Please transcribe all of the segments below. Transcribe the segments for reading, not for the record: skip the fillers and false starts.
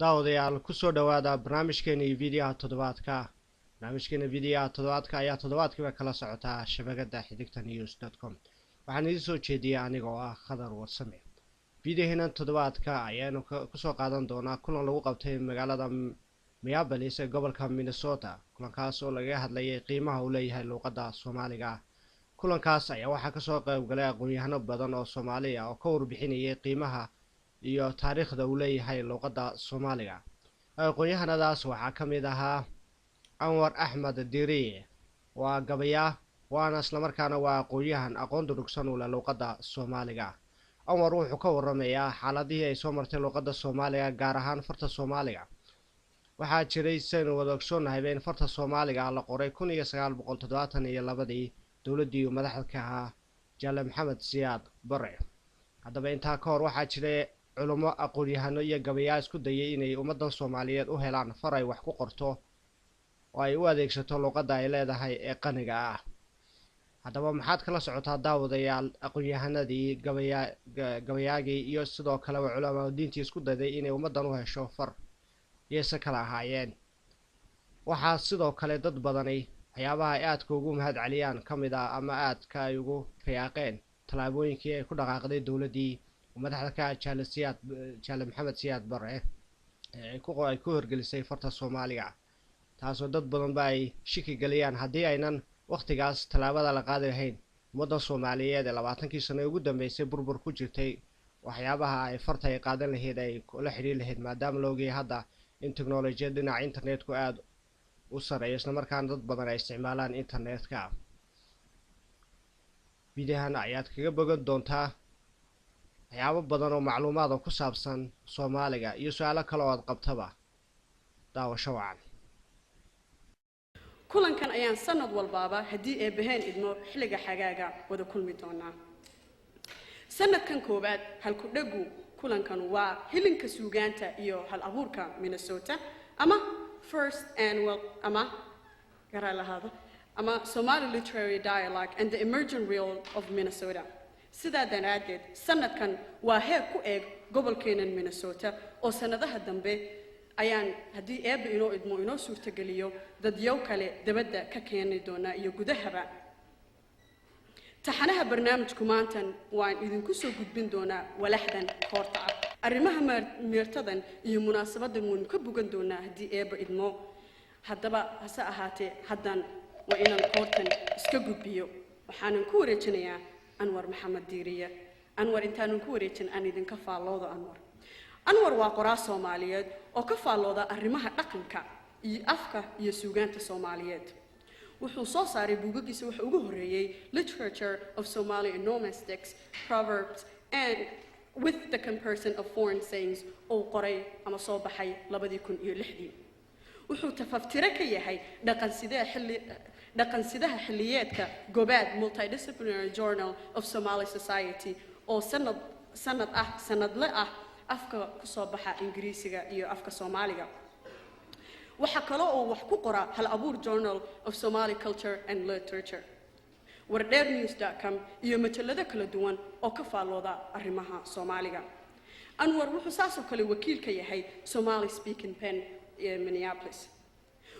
daawadayaal ku soo dhawaada barnaamijkeena fiidiyoha toddobaadka ayaa toddobaadkiiba kala socotaa shabakada xidigtanews.com waxaan idin soo jeediyay anigoo ah Khadar Warsame. fiidiyoheenan toddobaadka ayaanu ku soo qaadan doonaa kulan lagu qabtay magaalada Minneapolis ee gobolka Minnesota, kulankaas oo laga hadlayay qiimaha uu leeyahay luqadda Soomaaliga. kulankaas ayaa waxaa ka soo qayb galay aqoon-yahano badan oo Soomaali ah oo ka warbixinayay qiimaha iyo taariikhda uu leeyahay luqadda Soomaaliga. aqoon-yahanadaas waxaa ka mid ahaa Anwar Axmed Diiri, waa gabaya waana isla markaana waa aqoon-yahan aqoon durugsan u leh luqadda Soomaaliga. Anwar wuxuu ka warramayaa xaaladihii ay soo martay luqadda Soomaaliga, gaar ahaan farta Soomaaliga. waxaa jiray saynu wada ogsoonahay in farta Soomaaliga la qoray 1972 dowladdii madaxda ka ahaa Jaale Maxamed Siyaad Barre. haddaba intaa ka hor waxaa jiray culimo aqoon-yahano iyo gabayaa isku dayay inay ummadda Soomaaliyeed u helaan far ay wax ku qorto oo ay u adeegsato luqadda ay leedahay ee qaniga ah. haddaba maxaad kala socotaa daawadayaal aqoon-yahanadii gabayaagii iyo sidoo kale culamo diintii isku dayday inay ummaddan u hesho far yeesa kala ahaayeen. waxaa sidoo kale dad badani waxyaabaha ay aadka ugu mahad celiyaan ka mid ah ama aadka ay ugu riyaaqeen tallaabooyinkii ay ku dhaqaaqday dowladdii madaxda ka ah Jaale Maxamed Siyaad Barre ay ku horgelisay farta Soomaaliga, taasoo dad badan ba ay shaki galiyaan haddii aynan waqtigaas tallaabada la qaadi lahayn ummadda Soomaaliyeed ee 20kii sano ugu dambeysay burbur ku jirtay. waxyaabaha ay farta ay qaadan lahayd ay la xiriir lahayd, maadaama la ogyahay hadda in teknolojiyada dhinaca internetku aad u sareeyo isla markaana dad badan ay isticmaalaan internetka. fiidiyohan ayaad kaga bogan doontaa waxyaabo badan oo macluumaad ku saabsan Soomaaliga iyo su'aalo kale oo aad qabtaba. daawasho wacan. kulankan ayaan sanad walbaaba haddii ay baheen idmo xilliga xagaaga wada kulmi doonaa. sanadkan koobaad halku dhagu kulankan waa hilinka suugaanta iyo hal abuurka Minnesota ama first annual ama Somali Literary Dialogue and the Emerging Role of Minnesota. sidaa daraadeed sanadkan waa heer ku eeg gobolkeenan Minnesota oo sanadaha dambe ayaan haddii eebba inoo idmo inoo suurtageliyo dadyow kale dabadda ka keeni doonaa iyo gudahaba. taxanaha barnaamijku maantan waan idinku soo gudbin doonaa walaxdan koorta ah. arrimaha meertadan iyo munaasabadan waynu ka bogan doonaa haddii eebba idmo. haddaba hase ahaatee haddan waa inaan koortan iska gudbiyo. waxaanan ku wareejinayaa Anwar Maxamed Diiriye. Anwar intaanan ku wareejin aan idinka faalloodo. Anwar waa qoraa Soomaaliyeed oo ka faallooda arrimaha dhaqanka iyo afka iyo suugaanta Soomaaliyeed. wuxuu soo saaray buugagiisa waxa ugu horeeyay Literature of Somali Onomatics, Proverbs and with the comparison of foreign sayings oo qoray ama soo baxay 2006. wuxuu tafaftire ka yahay dhaqan-sidaha xilliyeedka Gobaad Multidisciplinary Journal of Somali Society oo sanadle ah afka ku soo baxa Ingiriisiga iyo afka Soomaaliga. waxa kale oo wax ku qora hal abuur Journal of Somali Culture and Literature, wardeernews.com iyo majalada kala duwan oo ka faallooda arrimaha Soomaaliga. Anwar wuxuu saasoo kale wakiil ka yahay Somali Speaking Pen ee Minneapolis.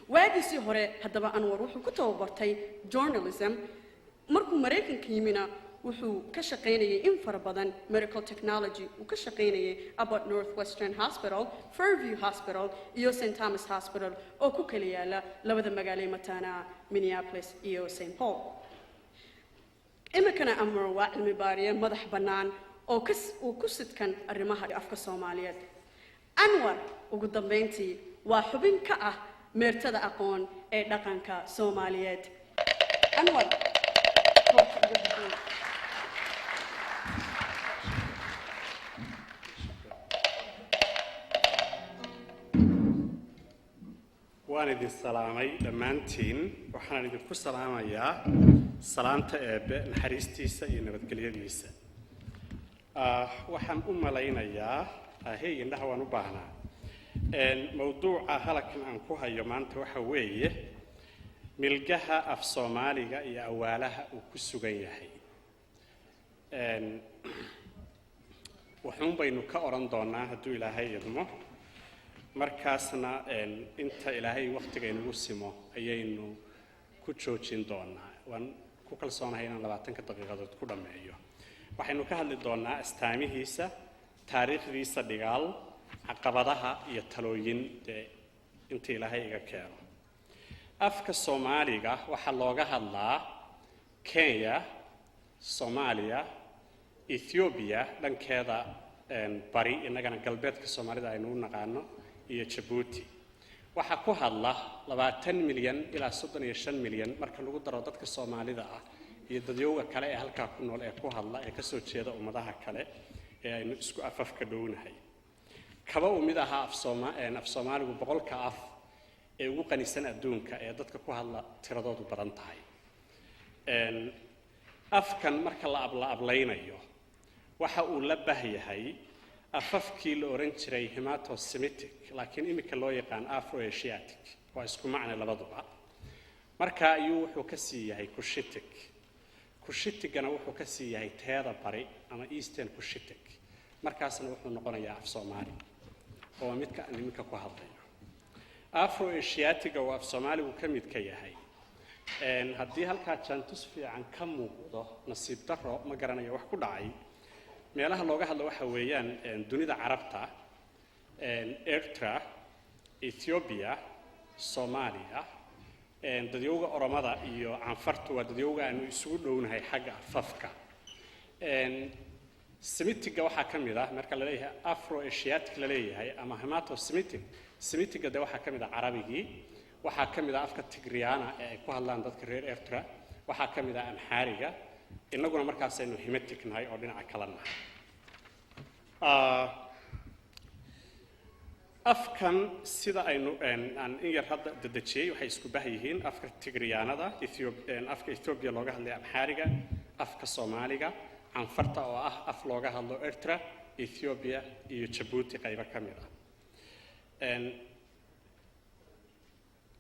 waagiisii hore haddaba Anwar wuxuu ku tababartay journalism. markuu Mareykanka yimina wuxuu ka shaqeynayay in fara badan medical technology. uu ka shaqeynayay Abbott Northwestern Hospital, Fairview Hospital iyo St. Thomas Hospital oo ku kala yaala labada magaalo mataana Minneapolis iyo St. Paul. imikana Anwar waa cilmi baariye madax bannaan oo ku sidkan arrimaha afka Soomaaliyeed. Anwar ugu dambeyntii waa xubin ka ah meertada aqoon ee dhaqanka Soomaaliyeed. Anwar waan idin salaamay dhammaantiin waxaan idinku salaamayaa salaanta eebbe naxariistiisa iyo nabadgelyadiisa waxaan u malaynayaa hey indhaha waan u baahnaa mawduuca halkan aan ku hayo maanta waxa weeye milgaha af Soomaaliga iyo awaalaha uu ku sugan yahay waxaan baynu ka oran doonaa hadduu Ilaahay idmo markaasna inta Ilaahay waqtiga inagu simo ayaynu ku joojin doonaa waan ku kalsoonahay inaan 20 daqiiqadood ku dhameeyo waxaynu ka hadli doonaa astaamihiisa taariikhdiisa dhigaal caqabadaha iyo talooyin inta Ilaahay iga keeno afka Soomaaliga waxa looga hadlaa Kenya Soomaaliya Ethiopia dhankeeda bari inagana galbeedka Soomaalida aynu u naqaano iyo Djibouti waxa ku hadla 20 milyan ilaa 35 milyan marka lagu daro dadka Soomaalida ah iyo dadyowga kale ee halka ku nool ee ku hadla ee ka soo jeeda ummadaha kale ee aynu isku afafka dhownahay kaba mid aha af Soomaaligu boqolka af ee ugu qanisan adduunka ee dadka ku hadla tiradoodu badan tahay afkan marka la ablaynayo waxa uu la bahyahay afafkii la oran jiray Hemato-Semitic laakiin imika loo yaqaan Afro-Asiatic waa isku macne labaduba marka ayuu wuxuu ka sii yahay Cushitic-gana wuxuu ka sii yahay teeda bari ama Eastern Cushitic markaasna wuxuu noqonayaa af Soomaali oo midka imika ku hadlayo Afro-Asiatic oo af Soomaaligu ka mid ka yahay haddii halka jantus fiican ka muuqdo nasiib darro ma garanayo wax ku dhacay meelaha looga hadlo waxa weeyaan dunida carabta Eritrea Ethiopia Soomaaliya dadyowga Oromada iyo Anfartu waa dadyowga aanu isugu dhownahay xagga afafka Semitic waxa ka mid ah marka la leeyahay Afro-Asiatic la leeyahay ama Hemato-Semitic Semitic waxa ka mid ah Carabigii waxa ka mid ah afka Tigriyaana ee ay ku hadlaan dadka reer Eritrea waxa ka mid ah Amhariga inaguna markaas aynu Hemitic nahay oo dhinaca kala nahay afkan sida aynu aan in yar hadda dadajiyay waxay isku baahiyihiin afka Tigriyaanada afka Ethiopia looga hadlay Amhariga afka Soomaaliga Anfarta oo ah af looga hadlo Eritrea Ethiopia iyo Djibouti qaybo ka mid ah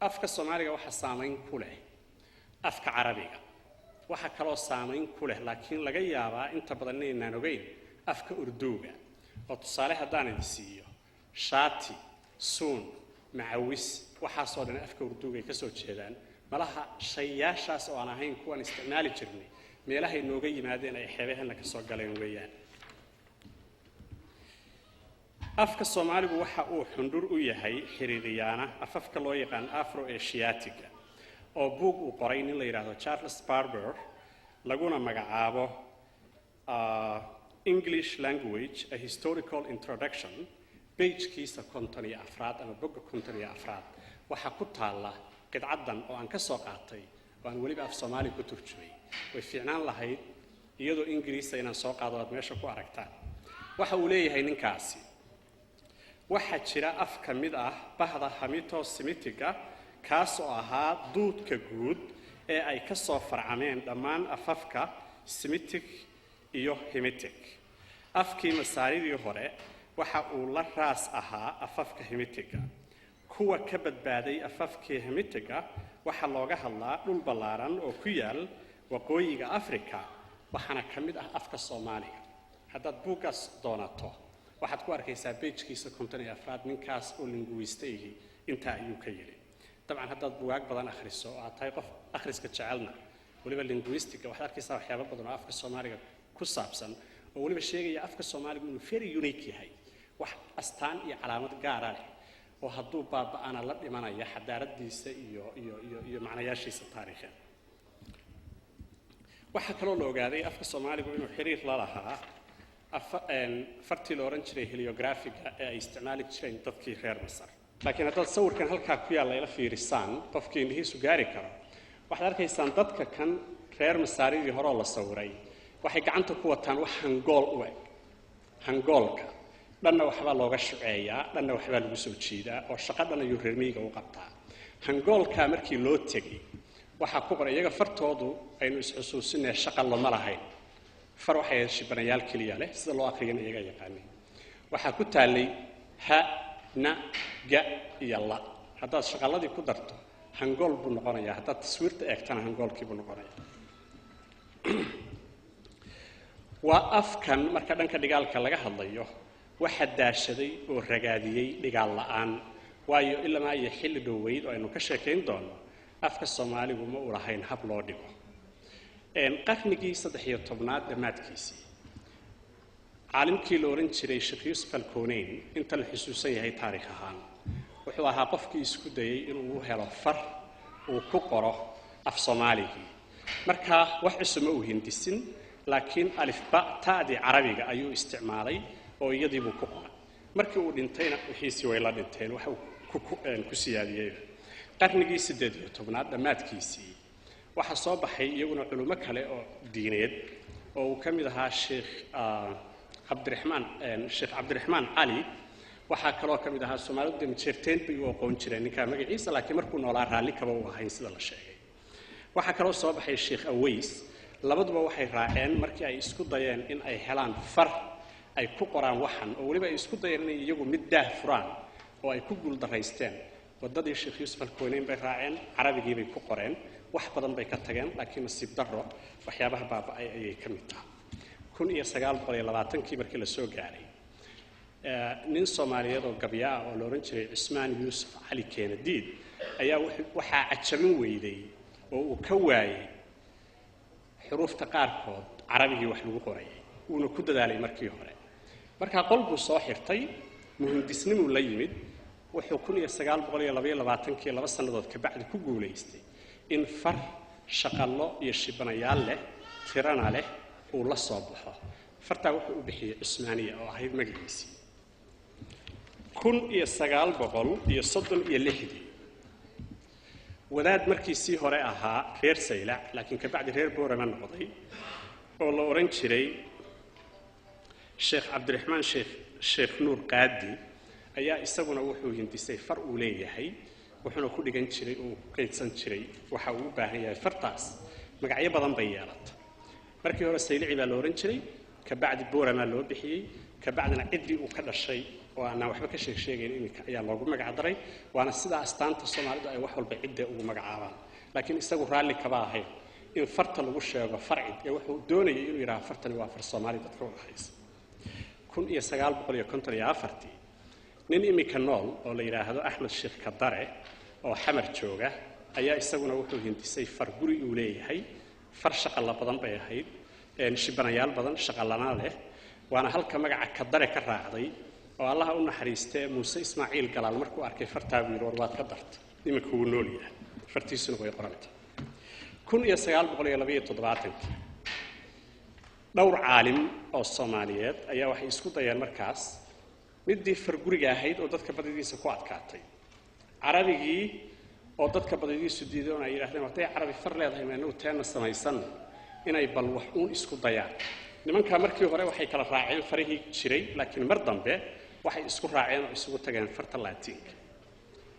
afka Soomaaliga waxa saameyn ku leh afka Carabiga waxa kaloo saameyn ku leh laakiin laga yaabaa inta badan inaan ogeyn afka Urduga oo tusaale haddaan idin siiyo shaati suun macawis waxa soo dhan afka Urduga ay ka soo jeedaan malaha shayaashaas oo aan ahayn kuwan isticmaali jirnay meelaha inooga yimaadeen ay xeebaheena ka soo galeen weeyaan afka Soomaaligu waxa uu xundur u yahay xiriiriyaana afafka loo yaqaan Afro-Asiatic oo buug uu qoray nin la yiraahdo Charles Barber laguna magacaabo English Language A Historical Introduction page-kiisa 54 ama bogga 54 waxa ku taala qidcadan oo aan ka soo qaatay oo aan waliba af Soomaali ku turjumay way fiicnaan lahayd iyadoo Ingiriis inaan soo qaado aad meesha ku aragtaan waxa uu leeyahay ninkaasi waxa jira af ka mid ah bahda Hemato-Semitic kaas oo ahaa duudka guud ee ay ka soo farcameen dhammaan afafka Semitic iyo Hemitic afkii masaaridii hore waxa uu la raas ahaa afafka Hemitic kuwa ka badbaaday afafkii Hemitic waxa looga hadlaa dhul ballaaran oo ku yaal waqooyiga Afrika waxana ka mid ah afka Soomaaliga haddaad buugaas doonato waxaad ku arkaysaa page-kiisa 54 ninkaas oo linguist-aygi inta ayuu ka yiri طبعا haddaad buugaag badan akhriso aad tahay qof akhriska jecelna waliba linguistic waxaad arkaysaa waxyaabo badan oo afka Soomaaliga ku saabsan oo waliba sheegaya afka Soomaaliga inuu very unique yahay wax astaan iyo calaamad gaar ah oo hadduu baaba'ana la dhimanaya xadaaradiisa iyo macnayaashiisa taariikheed waxa kaloo la ogaaday afka Soomaaligu inuu xiriir la lahaa fartii la oran jiray heliographiga ee ay isticmaali jireen dadkii reer Masar laakiin haddaad sawirkan halkaa ku yaalla ila fiirisaan qofkii indhihiisu gaari karo waxaad arkaysaan dadka kan reer masaaridii horoo la sawiray waxay gacanta ku wataan wax hangool u eg hangoolka dhanna waxbaa looga shuceeyaa dhanna waxbaa lagu soo jiidaa oo shaqo dhan ayuu reer miyiga u qabtaa hangoolkaa markii loo tegey waxaa ku qoran iyaga fartoodu aynu is-xusuusinay shaqa lama lahayn far waxay ahayd shibanayaal keliya leh sida loo akriyana iyaga yaqaanay waxaa ku taallay ha na ga iyo la haddaad shaqaladii ku darto hangool buu noqonayaa haddaad taswiirta eegtana hangoolkii buu noqonayaa waa afkan marka dhanka dhigaalka laga hadlayo waxa daashaday oo ragaadiyey dhigaal la'aan waayo ilaa iyo xilli dhoweyd oo aynu ka sheekayn doono afka Soomaaligu ma u lahayn hab loo dhigo qarnigii 13aad dhammaadkiisii caalimkii la oran jiray Sheekh Yusuf Al-Koonayn inta la xusuusan yahay taariikh ahaan wuxuu ahaa qofkii isku dayay inuu helo far uu ku qoro af Soomaaligi marka wax cusub u hindisin laakiin alifba taadi carabiga ayuu isticmaalay oo iyadii buu ku qoray markii uu dhintayna wixiisii way la dhinteen waxa ku siyaadiyay qarnigii 18aad dhammaadkiisii waxa soo baxay iyaguna culimo kale oo diineed oo uu kamid ahaa Sheekh Cabdiraxmaan Ali waxa kale oo kamid ahaa Soomaalidu majeerteen bay u aqoon jireen ninka magaciisa laakiin markuu noolaa raalli kaba u ahayn sida la sheegay waxa kale oo soo baxay Sheekh Aways labaduba waxay raaceen markii ay isku dayeen in ay helaan far ay ku qoraan waxan oo waliba ay isku dayeen in iyagu mid daah furaan oo ay ku guul daraysteen wadadii Sheekh Yusuf Al-Koonayn bay raaceen carabigii bay ku qoreen wax badan bay ka tageen laakiin nasiib darro waxyaabaha baaba'ay ayay ka mid tahay 1920kii markii la soo gaaray nin Soomaaliyeed oo gabya ah oo la oran jiray Cismaan Yuusuf Cali Keenadiid ayaa waxa cajabin weyday oo uu ka waayay xuruufta qaarkood carabigii wax lagu qorayay uuna ku dadaalay markii hore marka qolbu soo xirtay muhandisnimo la yimid wuxuu 1922kii laba sanadood ka bacdi ku guuleystay in far shaqalo iyo shibanayaal leh tirana leh uu la soo baxo farta wuxuu u bixiyay Cismaaniya oo ahayd magaciisa 1936 wadaad markii si hore ahaa reer Saylac laakiin ka bacdi reer Boorama noqday oo la oran jiray Sheekh Cabdiraxmaan Sheekh Nuur Qaadi ayaa isaguna wuxuu hindisay far uu leeyahay wuxuuna ku dhigan jiray oo kaydsan jiray waxa uu u baahan yahay fartaas magacyo badan bay yeelatay markii hore Saylac baa la oran jiray ka bacdi Boorama loo bixiyay ka bacdina cidii uu ka dhashay oo aan waxba ka sheegeen in ayaa loogu magac daray waana sida astaanta Soomaalidu ay wax walba cidda ugu magacaabaan laakiin isagu raalli kaba ahayn in farta lagu sheego farcid ee wuxuu doonayay inuu yiraahdo fartani waa far Soomaali dadka u haysta 1954 nin imika nool oo la yiraahdo Axmed Sheekh Kadare oo xamar jooga ayaa isaguna wuxuu hindisay far guri uu leeyahay far shaqal badan bay ahayd shibanayaal badan shaqalana leh waana halka magaca Kadare ka raacday oo Allah u naxariistay Muuse Ismaaciil Galaal markuu arkay fartaagu yiri waad ka dartay imika uu nool yahay fartiisuna way qorantay 1972 dhowr caalim oo Soomaaliyeed ayaa waxay isku dayeen markaas midii far guriga ahayd oo dadka badadiisa ku adkaatay carabigii oo dadka badadiisu diiday oo ay yiraahdeen waxay carabi far leedahay ma inuu teena samaysan inay bal wax uu isku dayaan nimanka markii hore waxay kala raaceen farihii jiray laakiin mar dambe waxay isku raaceen oo isugu tageen farta Laatiinka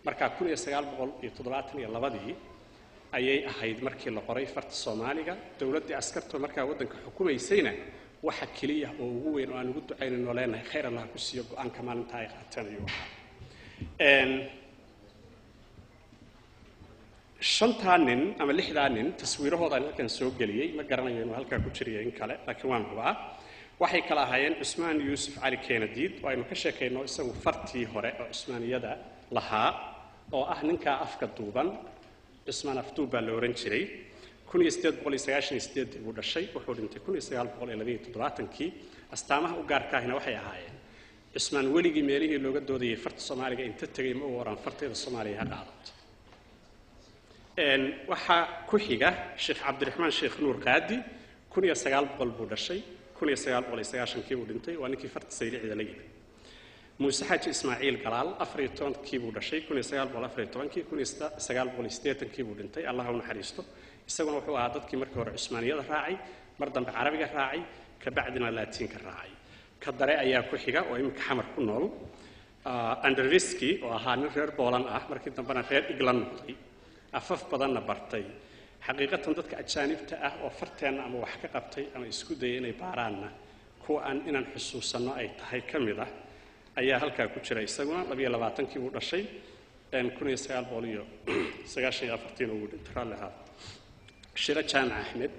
marka 1972 ayay ahayd markii la qoray farta Soomaaliga dawladda askarta marka wadanka xukumaysayna waxa kaliya oo ugu weyn oo aan ugu ducaynayno leenahay khayr Allah ku siiyo go'aanka maalinta ay qaateen iyo shantanin ama lixdanin taswiirahooda halkan soo galiyay ma garanayo inuu halka ku jiriyo in kale laakiin waan hubaa waxay kala ahaayeen Cismaan Yuusuf Cali Keenadiid oo aynu ka sheekayno isagu fartii hore oo Cismaaniyada lahaa oo ah ninka afka duuban Cismaan Afduuba la oran jiray 1898 uu dhashay wuxuu dhintay 1927kii astaamaha u gaarka ahina waxay ahaayeen Cismaan weligii meelihii looga doodayay farta Soomaaliga inta tagay ma waran farteeda Soomaaliya ha qaadato waxa ku xiga Sheekh Cabdiraxmaan Sheekh Nuur Qaadi 1900 buu dhashay 1990kii uu dhintay waa ninkii farta Saylaciida la yimid muuse xaaji ismaaciil galaal 14kii buu dhashay 1914kii 1980kii buu dhintay allah u naxariisto isaguna wuxuu ahaa dadkii markii hore Cusmaaniyada raacay mar dambe Carabiga raacay ka bacdina Laatiinka raacay ka dare ayaa ku xiga oo imika xamar ku nool Andrzejewski oo ahaa nin reer Boolan ah markii dambena reer England noqday afaf badanna bartay xaqiiqatan dadka ajaanibta ah oo farteena ama wax ka qabtay ama isku dayay inay baaraanna kuwa aan inaan xusuusano ay tahay kamid ah ayaa halkaa ku jira isaguna 22kii buu dhashay 1994 uu dhintay lahaa Shira Jaamac Ahmed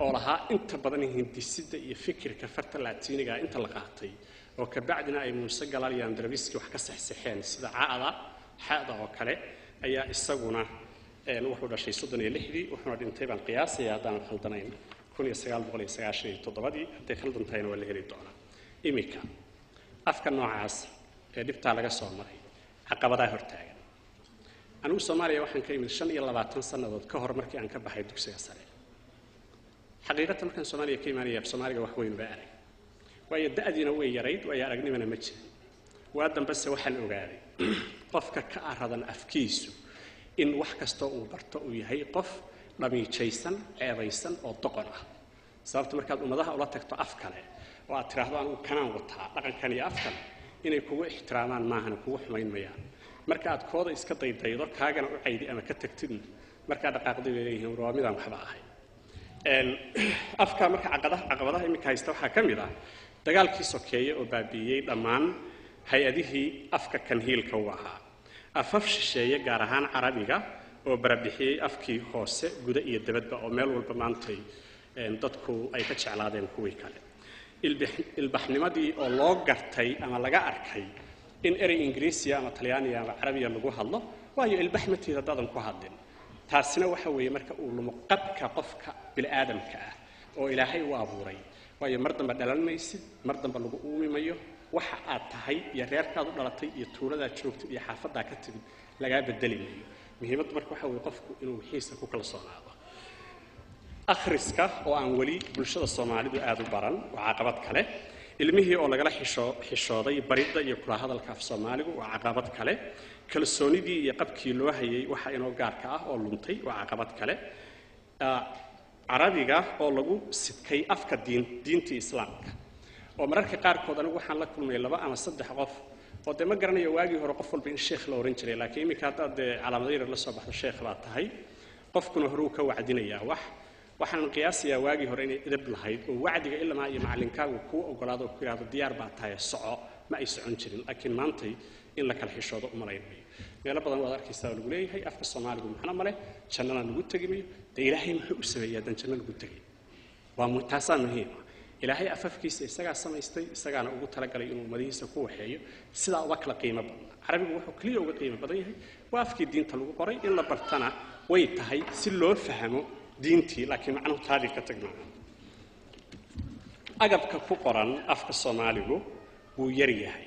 oo lahaa inta badan hindisida iyo fikirka farta Laatiiniga inta la qaatay oo ka bacdina ay Muuse Galaal iyo Andrzejewski wax ka saxsaxeen sida xaada oo kale ayaa isaguna wuxuu dhashay 36 wuxuuna dhintay baan qiyaasaya haddaan khaldanayn 1997 haday khaldantayna waa la heli doonaa imika afka noocaas ee dhibta laga soo maray caqabadaha hortaagan anigu Soomaaliya waxaan ka imid 25 sanadood ka hor markii aan ka baxay dugsiga sare xaqiiqatan markaan Soomaaliya ka imaanayay Soomaaliga wax weyn baa arag waayo da'diina way yarayd way aragnimana ma jirin waa dambase waxaan ogaaday qofka ka aradan afkiisu in wax kasta uu barto uu yahay qof dhamiijaysan ceebaysan oo doqon ah sababta markaad ummadaha ula tagto af kale oo aad tiraahdo anigu kanaan wataa dhaqankan iyo afkan inay kugu ixtiraamaan maahan kugu xumayn mayaan marka aad kooda iska daydaydo kaagana u caydi ama ka tagtid marka dhaqaaqday leeyihiin waa midaan waxba ahay afka marka caqabadaha imika haysta waxa kamid ah dagaalkii sokeeye oo baabiiyay dhammaan hay'adihii afka kan hiilka u ahaa afaf shisheeye gaar ahaan Carabiga oo barabixiyay afkii hoose guda iyo dabadba oo meel walba maantay dadku ay ka jeclaadeen kuwii kale ilbaxnimadii oo loo gartay ama laga arkay in erey Ingiriisi ama Talyaani ama Carabiga lagu hadlo waayo ilbaxnimada dadan ku hadlin taasina waxa weeye marka uu lumo qabka qofka bil aadamka ah oo Ilaahay u abuuray waayo mar dambe dhalan maysid mar dambe lagu uumimayo waxa aad tahay iyo reerkaad u dhalatay iyo tuulada joogtay iyo xaafadda ka timid laga bedeliyo muhiimad marka waxa weeye qofku inuu xiisa ku kala soonaado akhriska oo aan wali bulshada Soomaalidu aad u baran waa caqabad kale ilmihii oo lagala xishooday baridda iyo kula hadalka af Soomaaligu waa caqabad kale kalsoonidii iyo qabkii loo hayay waxa inoo gaarka ah oo luntay waa caqabad kale Carabiga oo lagu sidkay afka diinta Islaamka oo mararka qaar kood anigu waxaan la kulmay 2 ama 3 qof oo de ma garanayo waagii hore qof walba in sheekh la oran jiray laakiin imika hadda calaamadaha la soo baxdo sheekh baa tahay qofkuna hore uu ka wacdinaya waxaan qiyaasiyaa waagii hore inay idab lahayd oo wacdiga ilaa iyo macallinkaagu ku ogolaado ku yiraahdo diyaar baa tahay soco ma ay socon jirin laakiin maantay in la kala xishoodo u malaynayo meelo badan waad arkaysaa lagu leeyahay afka Soomaaligu maxna male jannada lagu tagimayo de Ilaahay muxuu u sameeyaa dan jannada lagu tagay waa mutaasan muhiim Ilaahay afafkiisa isaga samaystay isagana ugu talagalay inuu madiisa ku waxeeyo sida uga kala qiimo badan Carabigu wuxuu kaliya uga qiimo badan yahay waa afkii diinta lagu qoray in la bartana way tahay si loo fahmo diintii laakiin macnuhu taariikh ka tagna agabka ku qoran afka Soomaaligu wuu yar yahay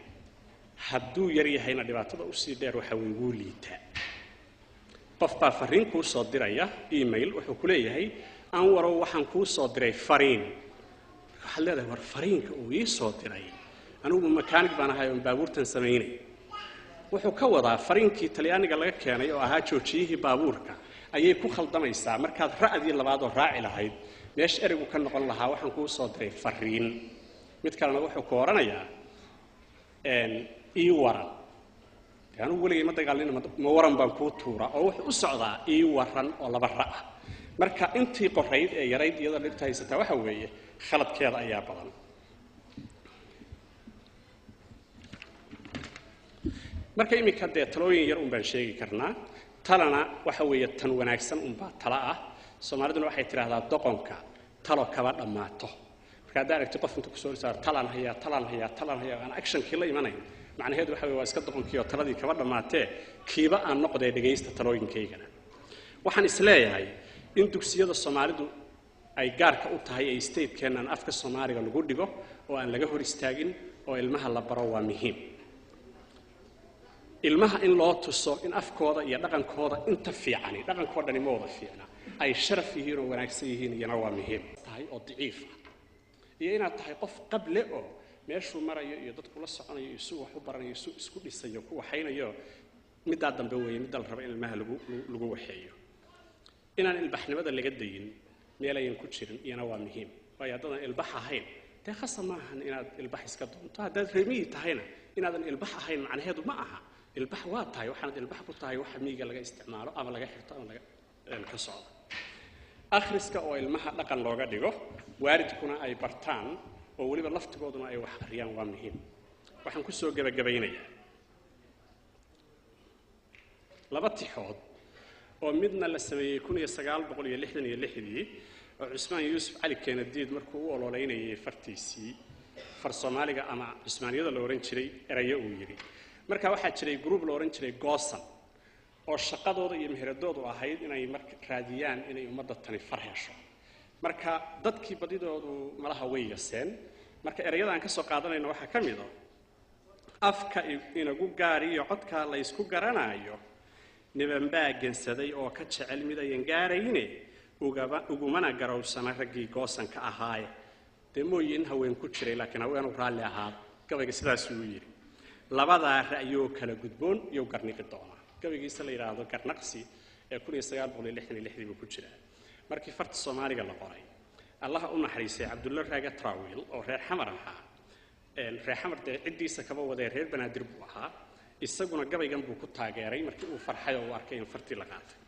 hadduu yar yahayna dhibaatada u sii dheer waxa weey wuu liitaa qof baa fariin ku soo diraya email wuxuu ku leeyahay aan warow waxaan ku soo diray fariin waxa leedahay war fariinka uu ii soo diray anigu mechanic baan ahay oo baabuurtan sameeyay wuxuu ka wadaa fariinkii Talyaaniga laga keenay oo ahaa joojiyihii baabuurka ayay ku khaldamaysaa markaad raacdii labaad oo raaci lahayd meesh ereygu ka noqon lahaa waxaan ku soo diray fariin mid kalena wuxuu ku oranayaa ii waran anu waligeey ma dagaalina ma waran baan ku tuura oo wuxuu u socdaa ii waran oo laba raac marka intii qorayd ee yarayd iyada dhibta haysata waxa weeye khaladkeeda ayaa badan marka imika de talooyin yar baan sheegi karnaa talana waxa weeye tan wanaagsan baa tala ah Soomaaliduna waxay tiraahdaa doqonka talo kaba dhamaato marka daaragti qof inta ku soo saar talan haya aan action kii la imanay macnaheedu waxa weeye waa iska doqonkii oo taladii kaba dhamaatee kiiba aan noqday dhageysta talooyinkaygana waxaan isleeyahay in dugsiyada Soomaalidu ay gaarka u tahay ay state-keenan afka Soomaaliga lagu dhigo oo aan laga hor istaagin oo ilmaha la baro waa muhiim ilmaha in loo tuso in afkooda iyo dhaqankooda inta fiican dhaqankooda ma wada fiicna ay sharaf yihiin oo wanaagsan yihiin iyana waa muhiim tahay oo daciif iyo inaad tahay qof qable oo meeshuu marayo iyo dadku la soconayo iyo suu wax u baranayo suu isku dhisayo ku waxaynayo middaa dambe weeye midda la raba in ilmaha lagu waxeeyo inaan ilbaxnimada laga dayin meelayan ku jirin iyana waa muhiim waayo haddaadan ilbax ahayn dee khasab ma ahan inaad ilbax iska doonto haddaad reemiyi tahayna inaadan ilbax ahayn macnaheedu ma aha ilbax waa tahay waxaanad ilbax ku tahay waxa miyiga laga isticmaalo ama laga xirto ama laga ka socdo akhriska oo ilmaha dhaqan looga dhigo waalidkuna ay bartaan oo weliba laftigooduna ay wax akhriyaan waa muhiim waxaan ku soo gabagabaynayaa laba tixood oo midna la sameeyey 1966 oo Cusmaan Yuusuf Cali Keenadiid markuu u ololeynayay fartiisii far Soomaaliga ama Cusmaaniyada la oran jiray erayo uu yiri marka waxaa jiray group la oran jiray Goosan oo shaqadooda iyo meheradoodu ahayd inay marka raadiyaan inay ummadda tani farxasho marka dadkii badidoodu malaha way yaseen marka erayadan ka soo qaadanayna waxa kamid ah afka inagu gaariyo codka la isku garanayo niban baagansaday oo ka jecel midayan gaarayne ugumana garowsana raggii goosanka ahaaye dee mooyin haween ku jiray laakiin haweenu raalli ahaa gabayga sidaas uu yiri labadaa ra'yoo kala gudboon iyo garniqi doona gabaygiisa la yiraahdo garnaqsi ee 1966 buu ku jiraa markii farta Soomaaliga la qoray Allah u naxariisay Cabdulla Raaga Traawil oo reer Xamar ahaa reer Xamar cidiisa kaba waday reer Banaadir buu ahaa isaguna gabaygan buu ku taageeray markii uu farxay oo arkay in fartii la qaatay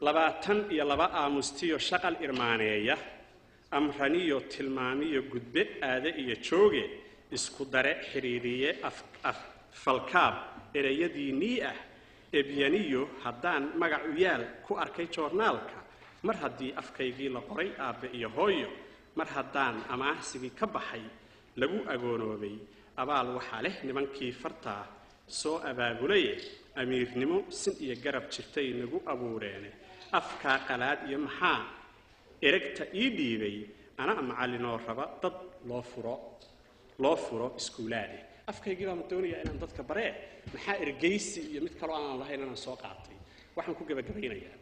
22 aamustiyo shaqal irmaaneeya amraniyo tilmaamiyo gudbe aade iyo jooge isku dare xiriiriye falkaab erayadiinii ah ebyaniyo haddaan magac u yaal ku arkay joornaalka mar haddii afkaygii la qoray aabbe iyo hooyo mar haddaan amaahsigii ka baxay lagu agoonoobay abaal waxaa leh nimankii fartaa soo abaabulay amiirnimo sin iyo garab jirtay nagu abuureene afkaa qalaad iyo maxaa eragta ii dhiibay ana macalinoo raba dad loo furo iskuulaade afkaygii baan doonayaa inaan dadka baree maxaa ergeysi iyo mid kale aan lahayn inaan soo qaatay waxaan ku gabagabeynayaa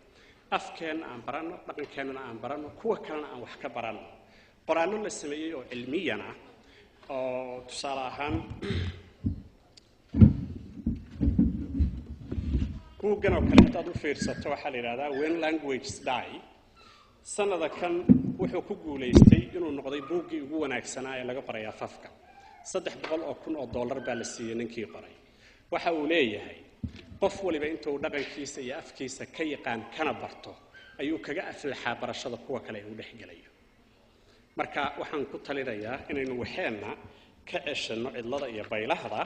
afkeena aan barano dhaqankeena aan barano kuwa kalena aan wax ka barano qoraallo la sameeyay oo cilmiyana oo tusaale ahaan buuggan oo kale intaad u fiirsato waxaa la yidhahdaa when languages die sanada kan wuxuu ku guulaystay inuu noqday buuggii ugu wanaagsanaa ee laga qoray afafka $300,000 baa la siiyey ninkii qoray waxa uu leeyahay qof waliba intuu dhaqankiisa iyo afkiisa ka yaqaan kana barto ayuu kaga aflaxaa barashada kuwa kale ee uu dhexgelayo marka waxaan ku talinayaa inaynu waxeenna ka ceshano cidlada iyo baylahda